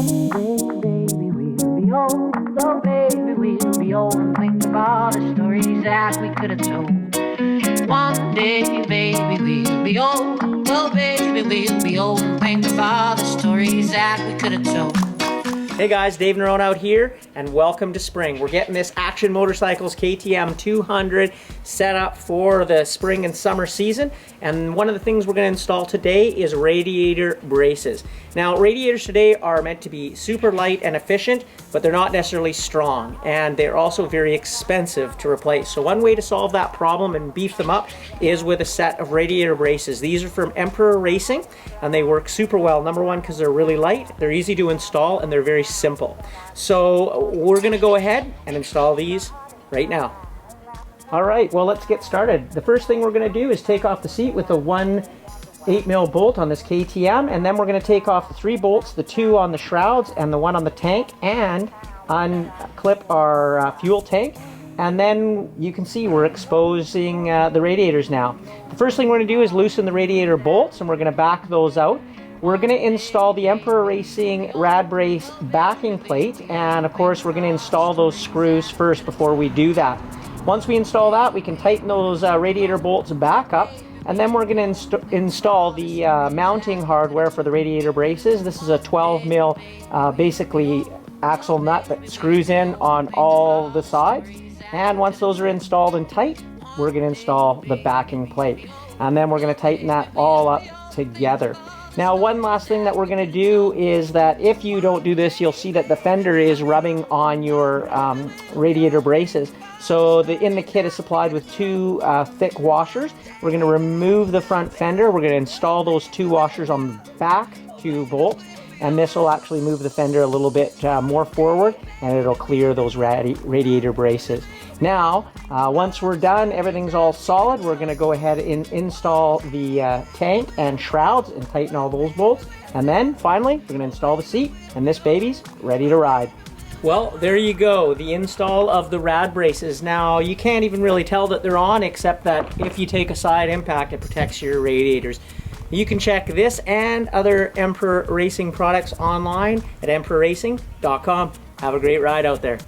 One day, baby, we'll be old. Oh, baby, we'll be old and think of all the stories that we could have told. One day, baby, we'll be old. Oh, baby, we'll be old and think of all the stories that we could have told. Hey guys, Dave Norona out here, and welcome to spring. We're getting this Action Motorcycles KTM 200 set up for the spring and summer season, and one of the things we're going to install today is radiator braces. Now, radiators today are meant to be super light and efficient, but they're not necessarily strong, and they're also very expensive to replace. So one way to solve that problem and beef them up is with a set of radiator braces. These are from Emperor Racing, and they work super well. Number one, because they're really light, they're easy to install, and they're very simple. So we're going to go ahead and install these right now. All right, well, let's get started. The first thing we're going to do is take off the seat with the 1/8mm bolt on this KTM, and then we're going to take off the 3 bolts, the 2 on the shrouds and the 1 on the tank, and unclip our fuel tank. And then you can see we're exposing the radiators now. The first thing we're going to do is loosen the radiator bolts, and we're going to back those out. We're going to install the Emperor Racing Rad Brace backing plate, and of course we're going to install those screws first before we do that. Once we install that, we can tighten those radiator bolts back up, and then we're going to install the mounting hardware for the radiator braces. This is a 12mm basically axle nut that screws in on all the sides, and once those are installed and tight, we're going to install the backing plate, and then we're going to tighten that all up together. Now, one last thing that we're going to do is that if you don't do this, you'll see that the fender is rubbing on your radiator braces. So in the kit is supplied with 2 thick washers. We're going to remove the front fender. We're going to install those 2 washers on the back 2 bolts, and this will actually move the fender a little bit more forward, and it'll clear those radiator braces. Now, once we're done, everything's all solid, we're going to go ahead and install the tank and shrouds and tighten all those bolts. And then, finally, we're going to install the seat, and this baby's ready to ride. Well, there you go, the install of the rad braces. Now, you can't even really tell that they're on, except that if you take a side impact, it protects your radiators. You can check this and other Emperor Racing products online at emperorracing.com. Have a great ride out there.